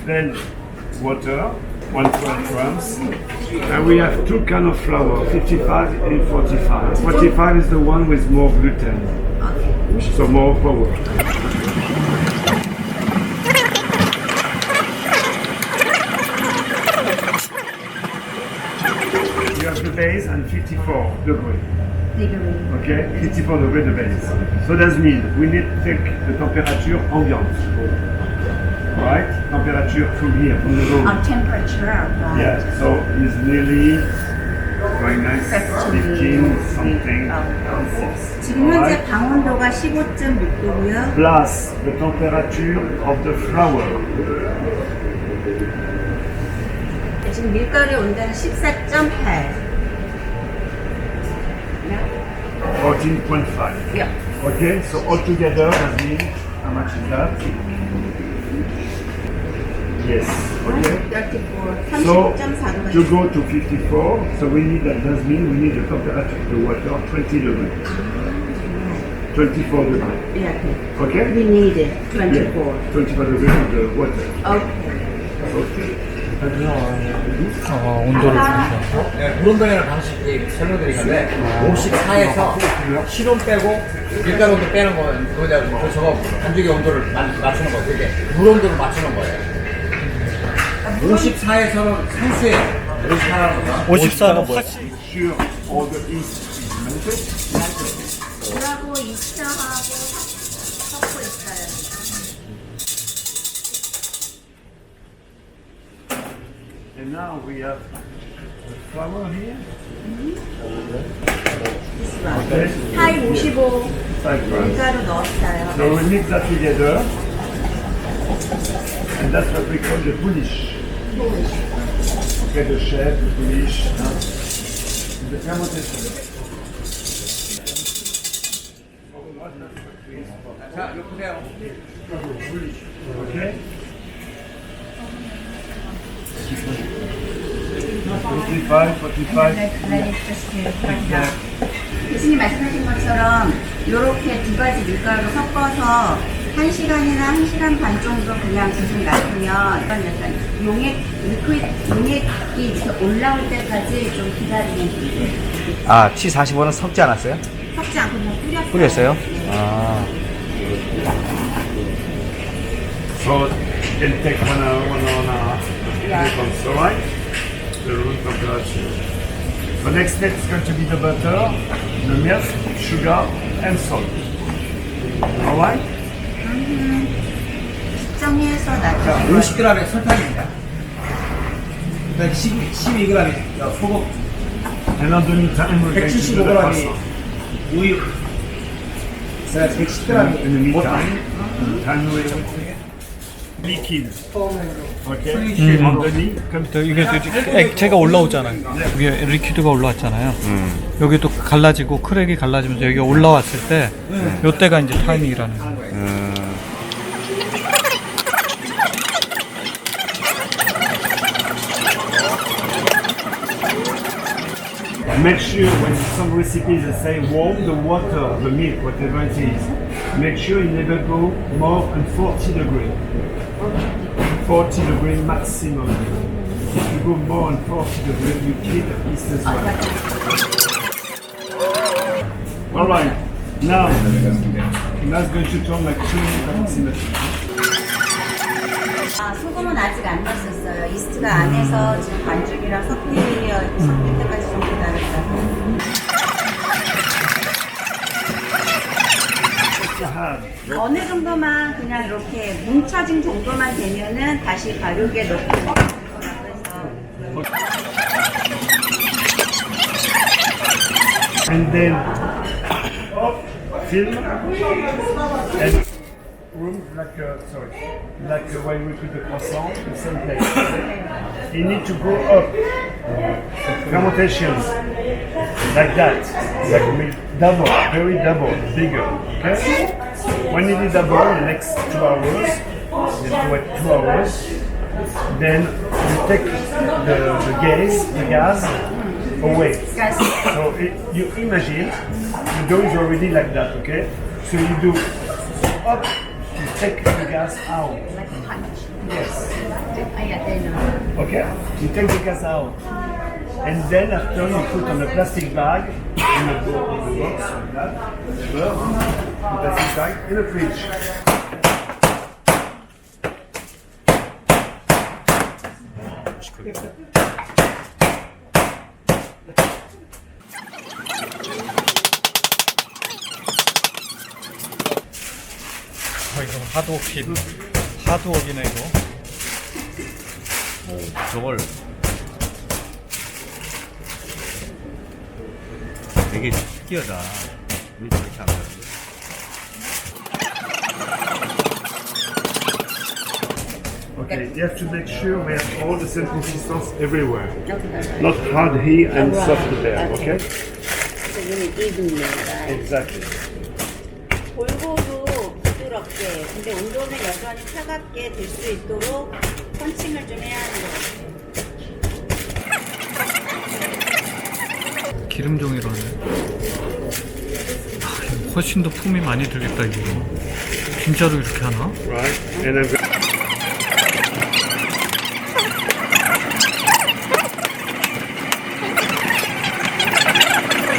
Then water, 112 grams. And we have two kinds of flour, 55 and 45. 45 is the one with more gluten, so more power. You have the base and 54 degree. Okay, 54 degree the base. So that means we need to take the temperature ambient. Right? Temperature from here, from the room. temperature, right? Yeah, so it's nearly going nice, 15 something. 지금 현재 방온도가 15.6도고요. Plus the temperature of the flour. 지금 밀가루의 온도는 14.8. 14.5. Yeah. Okay, so altogether that means how much is that? Yes, okay. 34, So 30.4도가 to go to 54, so we need that does mean we need the temperature of the water 20 degrees. 24 degrees. Yeah, Okay? we need it, 24. Yeah, 24 degrees of the water. Okay. 온도를 주셔서. 네, 물온도라는 방식이 설명드린 건데 54에서 실온 빼고 밀가루 온도 빼는 거 저거 반죽의 온도를 맞추는 거 그게 물 온도를 맞추는 거예요. 54에서는 산수예요. 54라는 거. 54는 뭐야? Sure, all the yeast is melted. 물하고 이스트하고 섞고 있어요. And now we have the flour here. Okay. 타이 55 5 grams. 밀가루 넣었어요. So we mix that together. And that's what we call the bullish. Okay, the chef, the bullish. The fermentation. 자, 이거 보세요. Okay? 45, 45. 교수님 말씀하신 것처럼 이렇게 두 가지 밀가루 섞어서 1시간이나 1시간 반 정도 그냥 계속 놔두면 약간 용액이 이렇게 올라올 때까지 좀 기다리면 돼요. 아, T45는 섞지 않았어요? 섞지 않고 그냥 뿌렸어요. 뿌렸어요? 네. 아. So it'll take 1 hour, 1 hour and a half. Yeah. Becomes alright. The room temperature. The next step is going to be the butter, the milk, sugar, and salt. Alright? 정리해서 놔둬요. 50g의 설탕입니다. 12g의 소금, And underneath time we're going to do the 175g의 pasta. 우유, In the 110g의 meantime, time we liquid. Okay? Underneath comes 이게 액체가 올라오잖아요. 이게 리퀴드가 올라왔잖아요. 여기 또 갈라지고 크랙이 갈라지면서 여기 올라왔을 때 요때가 이제 타이밍이라는 거예요. Make sure when some recipes they say warm the water, the milk, whatever it is, make sure you never go more than 40 degrees. 40 degrees maximum. If you go more than 40 degrees, you kill the yeast as well. Alright, now that's going to turn like 2 minutes approximately. 아, 소금은 아직 안 넣었었어요. 이스트가 안에서 지금 반죽이랑 섞일 때까지 좀 기다렸다가. 어느 정도만 그냥 이렇게 뭉쳐진 정도만 되면은 다시 발효기에 넣고 And then film and room like when we put the croissant in the same place. You need to go up fermentations like that, like we double, very double, bigger. Okay. When it is double, the next 2 hours, you do it 2 hours. Then you take the gas away. So you imagine the dough is already like that, okay? So you do up, you take the gas out. Like a punch. Yes. Yeah, they know. Okay? You take the gas out. And then after you put on a plastic bag in a box like that. A plastic bag in a fridge. 이거 하드워크인 하드워크이네 이거. 저걸 되게 특이하다. 우리 저렇게 안 하는데. Okay, you have to make sure we have all the same consistency everywhere. Not hard here and soft there, okay? So you need evenly, right? Exactly. 골고루 부드럽게, 근데 온도는 여전히 차갑게 될 수 있도록 펀칭을 좀 해야 하는 것 같아요. 기름종이라네. 이거 훨씬 더 품이 많이 들겠다 이거. 진짜로 이렇게 하나? Right? And I'm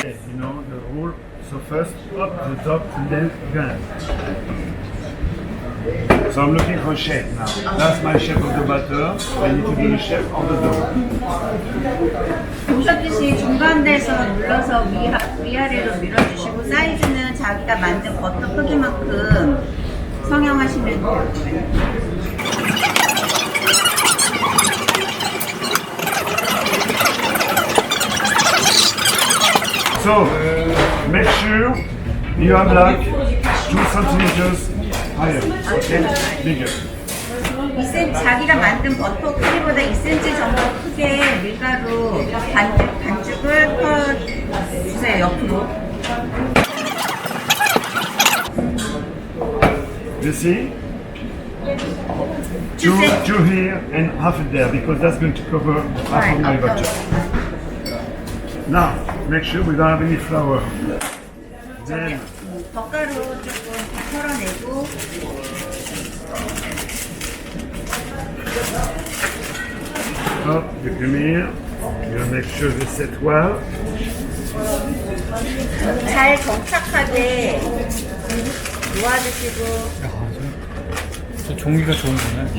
you know the rule. So first up the top and then down. So I'm looking for shape now. That's my shape of the batter. I need to do the shape of the dough. 보셨듯이 중간대에서 눌러서 위아래로 밀어주시고 사이즈는 자기가 만든 버터 크기만큼 성형하시면 돼요. So make sure you have like 2 centimeters higher, okay? Bigger. 2cm, 자기가 만든 버터 크기보다 2cm 정도 크게 밀가루 반죽을 퍼주세요, 옆으로. You see? Two here and half there because that's going to cover half of my butter. Now, make sure we don't have any flour. Then, 덧가루 조금 털어내고 up, you come here. You make sure you set well. 잘 정착하게 놓아주시고 저 종이가 좋은 거네.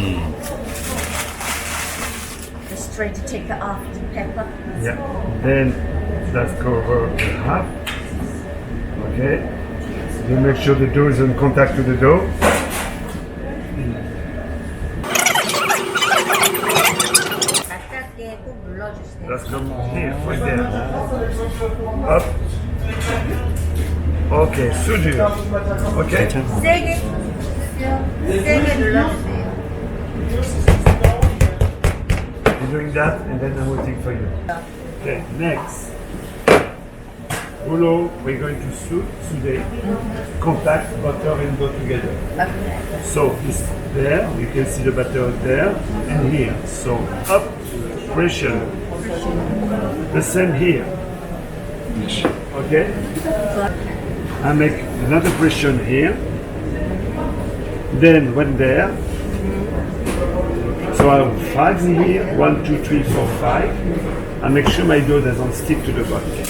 Just try to take it off the pepper. Yeah. Then that's cover the half. Okay. You make sure the dough is in contact with the dough. 맞닿게 꼭 눌러주세요. That's come here, right there. Up. Okay, suture. Okay. 세게 눌러주세요. You're doing that, and then I'm waiting for you. Okay, next. Below, we're going to souder, contact butter and dough together. So it's there, you can see the butter there, and here. So up, pressure. The same here. Okay? I make another pressure here. Then one there. So I have 5 in here, 1, 2, 3, 4, 5. I make sure my dough doesn't stick to the butter.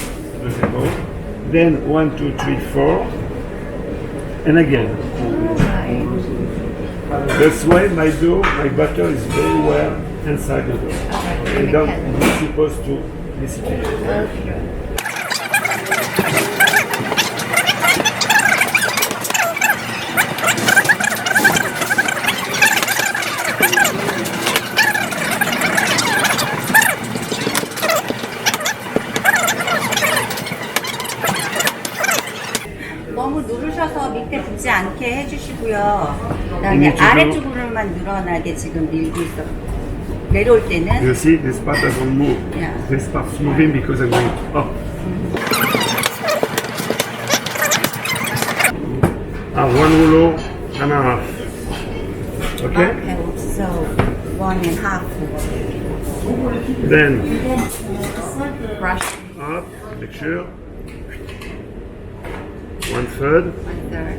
Then 1, 2, 3, 4. And again. That's why my dough, my butter is very well inside the dough. And not supposed to dissipate. 너무 누르셔서 밑에 붙지 않게 해주시고요. 그다음에 아래쪽으로만 늘어나게 지금 밀고 있어. 내려올 때는 You see, this part doesn't move. Yeah. This part's moving because I'm going up. One rouleau and a half. Okay? Okay, so 1.5. Then Brush up, make sure. 1/3. 1/3.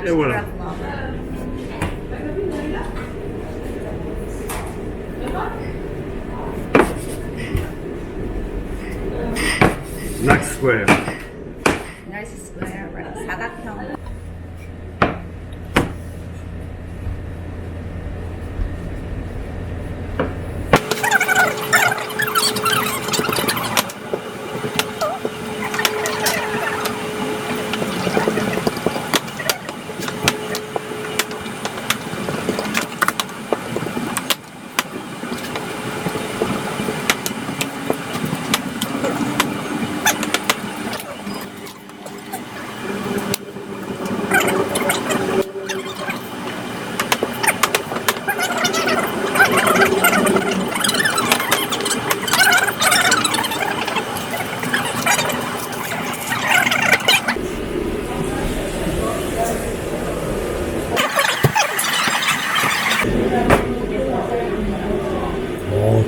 Max Et voilà. Wrap Lover. Max Square. Nice square, right? 사각형.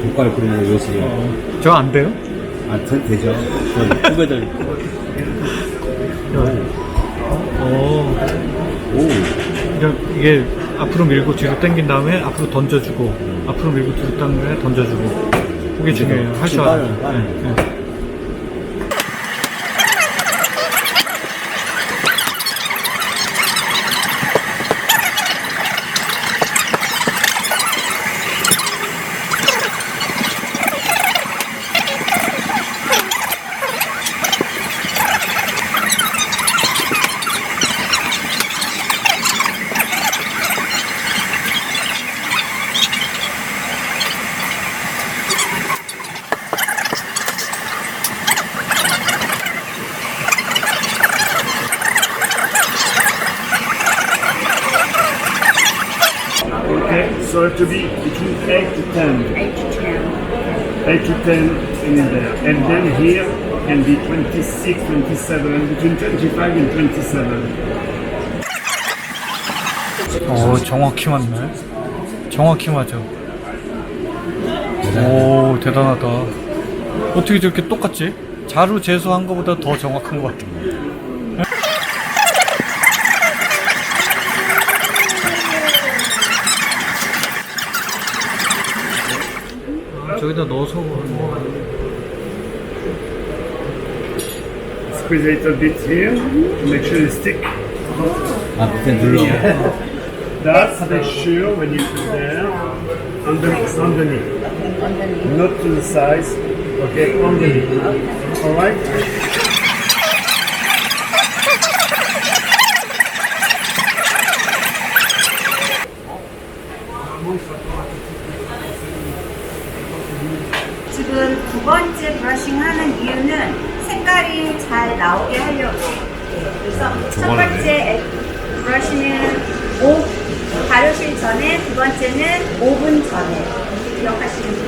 독갈 그런 거 요새. 저 안 돼요? 아, 되죠. 후배들. 오. 그러니까 이게 앞으로 밀고 뒤로 당긴 다음에 앞으로 던져주고 앞으로 밀고 뒤로 당긴 다음에 던져주고 그게 중요해요. 할 줄 알아요. 네, 네. Okay, so it to be between 8 to 10. 8 to 10. 8 to 10 in there. And then here can be 26, 27, between 25 and 27. 정확히 맞네. 정확히 맞아. 오, 대단하다. 어떻게 저렇게 똑같지? 자루 재수한 것보다 더 정확한 것 같아. 저기다 넣어서 Squeeze a little bit here to make sure you stick. 아, 밑에 눌러. That's make sure when you put there, underneath. Underneath. Not to the sides, okay, underneath. Alright? 지금 두 번째 브러싱 하는 이유는 색깔이 잘 나오게 하려고. 그래서 첫 번째 브러쉬는 바르실 전에, 두 번째는 5분 전에 기억하시면 돼요.